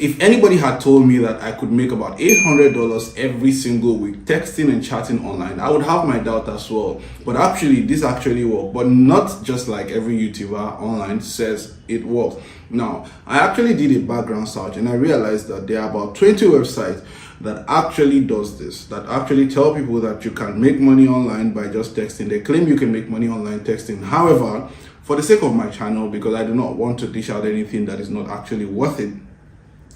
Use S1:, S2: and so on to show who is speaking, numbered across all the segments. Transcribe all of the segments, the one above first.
S1: if anybody had told me that I could make about $800 every single week texting and chatting online, I would have my doubt as well. But actually, this actually works, but not just like every YouTuber online says it works. Now, I actually did a background search and I realized that there are about 20 websites that actually does this, that actually tell people that you can make money online by just texting. They claim you can make money online texting. However, for the sake of my channel, because I do not want to dish out anything that is not actually worth it,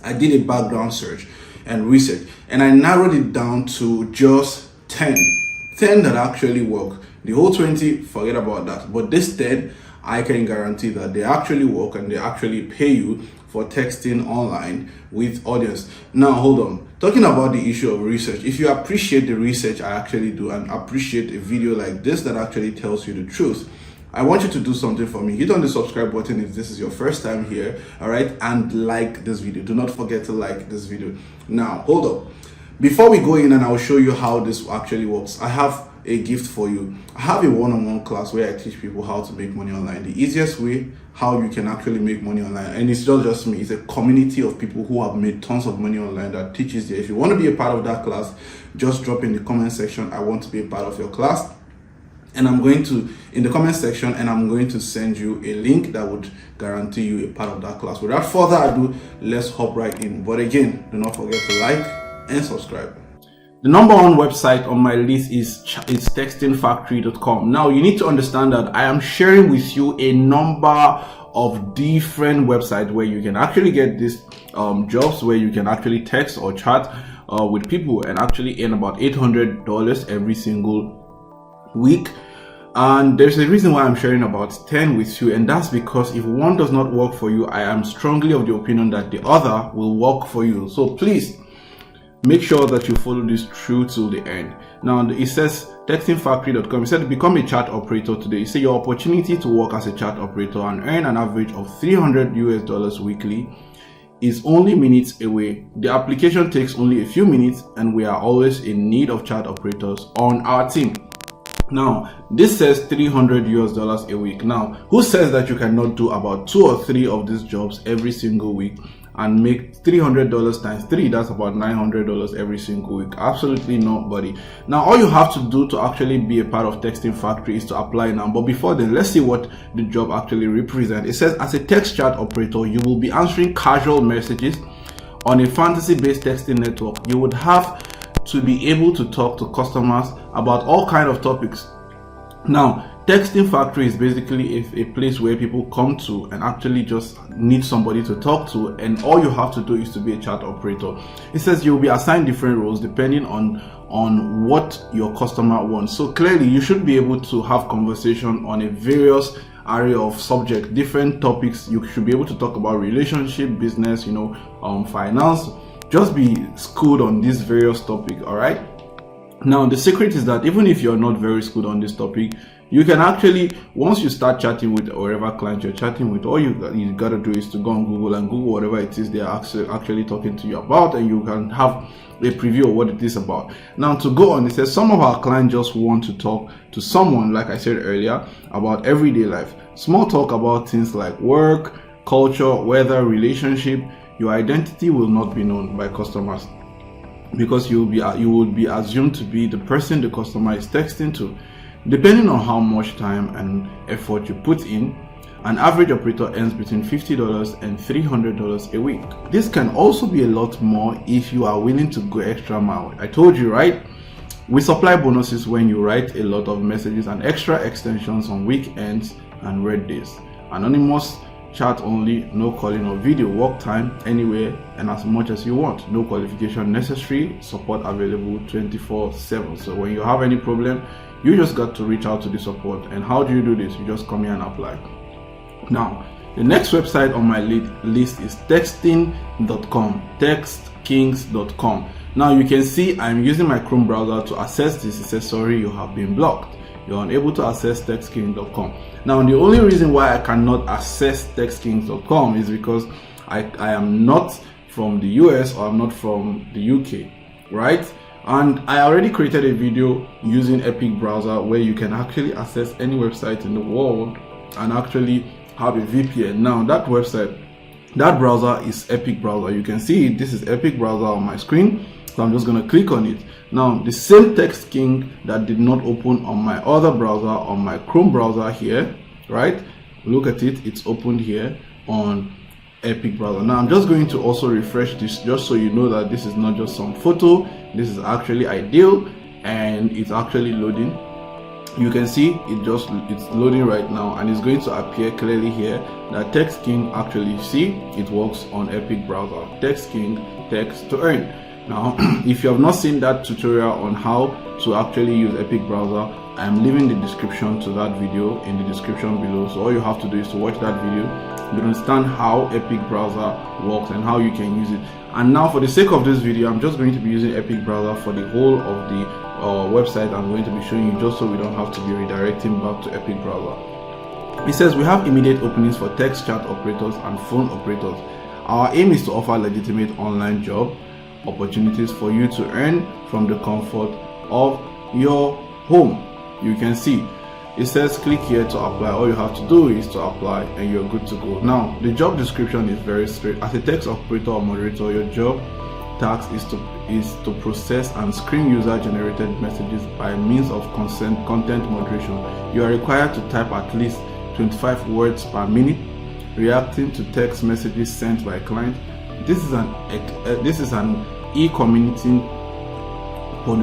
S1: I did a background search and research, and I narrowed it down to just 10 that actually work. The whole 20, forget about that. But this 10, I can guarantee that they actually work and they actually pay you for texting online with audience. Now, hold on. Talking about the issue of research, if you appreciate the research I actually do and appreciate a video like this that actually tells you the truth, I want you to do something for me. Hit on the subscribe button if this is your first time here, all right? And like this video. Do not forget to like this video. Now, hold up. Before we go in and I'll show you how this actually works, I have a gift for you. I have a one-on-one class where I teach people how to make money online. The easiest way how you can actually make money online. And it's not just me, it's a community of people who have made tons of money online that teaches there. If you want to be a part of that class, just drop in the comment section, I want to be a part of your class. And I'm going to, in the comment section, and I'm going to send you a link that would guarantee you a part of that class. Without further ado, let's hop right in. But again, do not forget to like and subscribe. The number one website on my list is textingfactory.com. Now, you need to understand that I am sharing with you a number of different websites where you can actually get these jobs, where you can actually text or chat with people and actually earn about $800 every single week. And there's a reason why I'm sharing about 10 with you, and that's because if one does not work for you, I am strongly of the opinion that the other will work for you. So please make sure that you follow this through till the end. Now, it says textingfactory.com. It said become a chat operator today. It says your opportunity to work as a chat operator and earn an average of $300 weekly is only minutes away. The application takes only a few minutes, and we are always in need of chat operators on our team. Now, this says $300 a week. Now, who says that you cannot do about 2 or 3 of these jobs every single week and make $300 times 3? That's about $900 every single week. Absolutely nobody. Now, all you have to do to actually be a part of Texting Factory is to apply now. But before then, let's see what the job actually represents. It says as a text chat operator, you will be answering casual messages on a fantasy-based texting network. You would have to be able to talk to customers about all kinds of topics. Now, Texting Factory is basically a place where people come to and actually just need somebody to talk to, and all you have to do is to be a chat operator. It says you'll be assigned different roles depending on what your customer wants. So clearly you should be able to have conversation on a various area of subject, different topics. You should be able to talk about relationship, business, finance. Just be schooled on these various topics. All right. Now, the secret is that even if you're not very schooled on this topic, you can actually, once you start chatting with whatever client you're chatting with, all you gotta do is to go on Google and Google whatever it is they're actually talking to you about, and you can have a preview of what it is about. Now, to go on, it says some of our clients just want to talk to someone, like I said earlier, about everyday life. Small talk about things like work, culture, weather, relationship. Your identity will not be known by customers because you will be assumed to be the person the customer is texting to. Depending on how much time and effort you put in, an average operator earns between $50 and $300 a week. This can also be a lot more if you are willing to go extra mile. I told you, right? We supply bonuses when you write a lot of messages and extra extensions on weekends and red days. Anonymous chat only, no calling or video, work time anywhere and as much as you want, no qualification necessary, support available 24/7. So when you have any problem, you just got to reach out to the support. And how do you do this? You just come here and apply. Now, the next website on my list is texting.com, textkings.com. Now you can see I'm using my Chrome browser to access this. It says sorry, you have been blocked. You're unable to access textkings.com. Now, the only reason why I cannot access textkings.com is because I am not from the US or I'm not from the UK, right? And I already created a video using Epic browser where you can actually access any website in the world and actually have a VPN. Now, that website That browser is Epic browser. You can see this is Epic browser on my screen, so I'm just going to click on it. Now the same text king that did not open on my other browser, on my Chrome browser here, right? Look at it, it's opened here on Epic browser. Now I'm just going to also refresh this just so you know that this is not just some photo. This is actually ideal and it's actually loading. You can see it's loading right now, and it's going to appear clearly here that text king actually, see, it works on Epic browser. Text king, text to earn. Now if you have not seen that tutorial on how to actually use Epic browser, I'm leaving the description to that video in the description below. So all you have to do is to watch that video to understand how Epic browser works and how you can use it. And now for the sake of this video, I'm just going to be using Epic browser for the whole of the website I'm going to be showing you, just so we don't have to be redirecting back to Epic browser. It says we have immediate openings for text chat operators and phone operators. Our aim is to offer legitimate online job opportunities for you to earn from the comfort of your home. You can see it says click here to apply. All you have to do is to apply and you're good to go. Now the job description is very straight. As a text operator or moderator, your job task is to process and screen user generated messages by means of content moderation. You are required to type at least 25 words per minute, reacting to text messages sent by a client. This is an e-community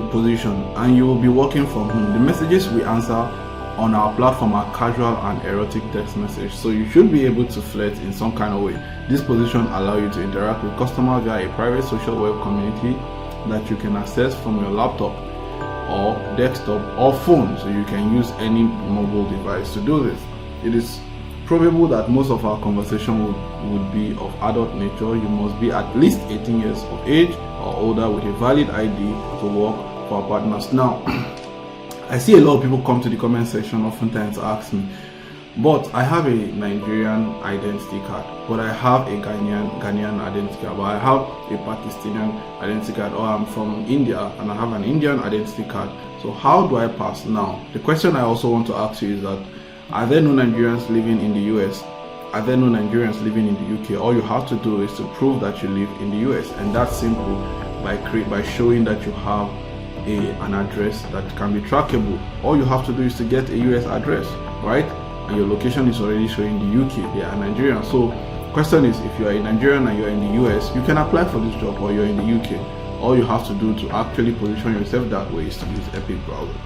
S1: position, and you will be working from home. The messages we answer on our platform are casual and erotic text message, so you should be able to flirt in some kind of way. This position allows you to interact with customers via a private social web community that you can access from your laptop or desktop or phone, so you can use any mobile device to do this. It is probable that most of our conversation would be of adult nature. You must be at least 18 years of age or older with a valid ID to work for our partners. Now I see a lot of people come to the comment section oftentimes to ask me, but I have a Nigerian identity card, but I have a Ghanaian identity card, but I have a Pakistani identity card, or I'm from India and I have an Indian identity card. So how do I pass? Now the question I also want to ask you is that, are there no Nigerians living in the US? Are there no Nigerians living in the UK? All you have to do is to prove that you live in the US, and that's simple by showing that you have an address that can be trackable. All you have to do is to get a US address, right? And your location is already showing the UK. They are Nigerian. So question is, if you are a Nigerian and you are in the US, you can apply for this job, or you're in the UK. All you have to do to actually position yourself that way is to use Epic browser.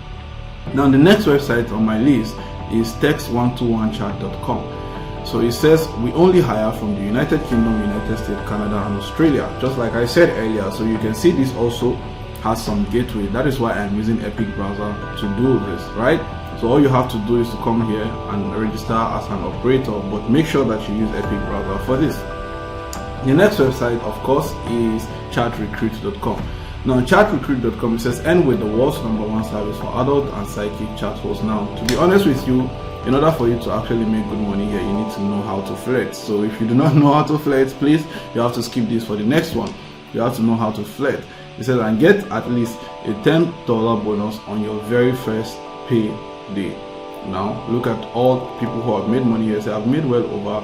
S1: Now the next website on my list is text121chat.com. So it says we only hire from the United Kingdom, United States, Canada and Australia, just like I said earlier. So you can see this also has some gateway. That is why I'm using Epic browser to do this, right? So all you have to do is to come here and register as an operator, but make sure that you use Epic browser for this. The next website, of course, is chatrecruit.com. Now chatrecruit.com, it says end with the world's #1 service for adult and psychic chat hosts. Now to be honest with you, in order for you to actually make good money here, you need to know how to flirt. So if you do not know how to flirt, please, you have to skip this for the next one. You have to know how to flirt. It says, and get at least a $10 bonus on your very first pay day. Now look at all people who have made money here. Say I've made well over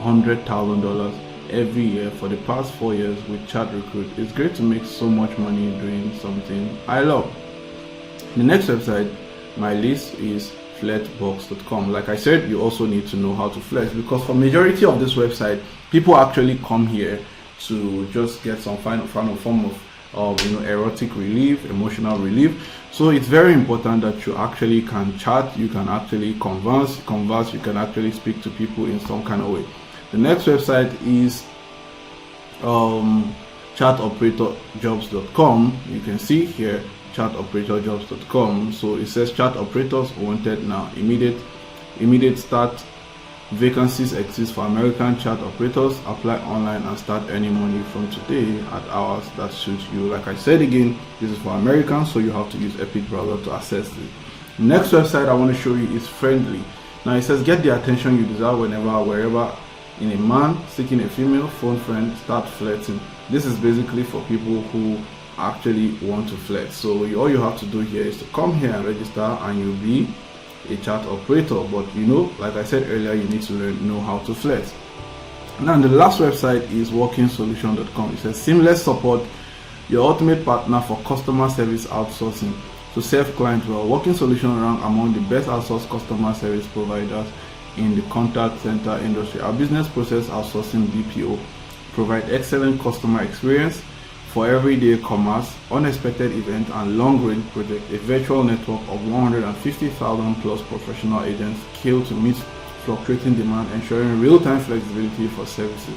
S1: $100,000 every year for the past 4 years with Chat Recruit. It's great to make so much money doing something I love. The next website, my list, is Flatbox.com. Like I said, you also need to know how to flex, because for majority of this website, people actually come here to just get some final form of erotic relief, emotional relief. So it's very important that you actually can chat, you can actually converse, you can actually speak to people in some kind of way. The next website is chatoperatorjobs.com. You can see here chatoperatorjobs.com. So it says chat operators wanted now, immediate start. Vacancies exist for American chat operators. Apply online and start earning money from today at hours that suit you. Like I said again, this is for Americans, so you have to use Epic browser to access it. The next website I want to show you is Friendly. Now it says get the attention you desire whenever, wherever. In a man seeking a female phone friend, start flirting. This is basically for people who actually want to flirt. So all you have to do here is to come here and register, and you'll be a chat operator. But like I said earlier, you need to know how to flirt. Now the last website is workingsolution.com. It says seamless support, your ultimate partner for customer service outsourcing to serve clients well. Working Solution rank among the best outsourced customer service providers in the contact center industry. Our business process outsourcing BPO provide excellent customer experience for everyday commerce, unexpected events, and long-range projects. A virtual network of 150,000 plus professional agents scale to meet fluctuating demand, ensuring real-time flexibility for services.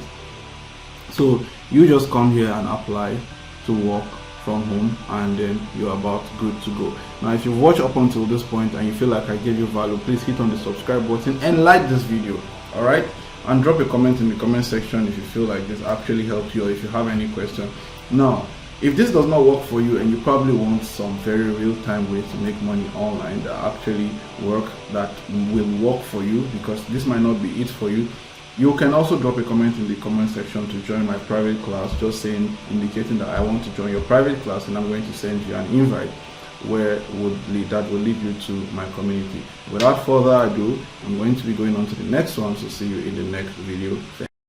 S1: So you just come here and apply to work from home, and then you're about good to go. Now if you've watched up until this point and you feel like I gave you value, please hit on the subscribe button and like this video, all right? And drop a comment in the comment section if you feel like this actually helped you, or if you have any question. Now if this does not work for you and you probably want some very real-time way to make money online that actually work, that will work for you, because this might not be it for you, you can also drop a comment in the comment section to join my private class, just saying, indicating that I want to join your private class, and I'm going to send you an invite that will lead you to my community. Without further ado, I'm going to be going on to the next one, so see you in the next video.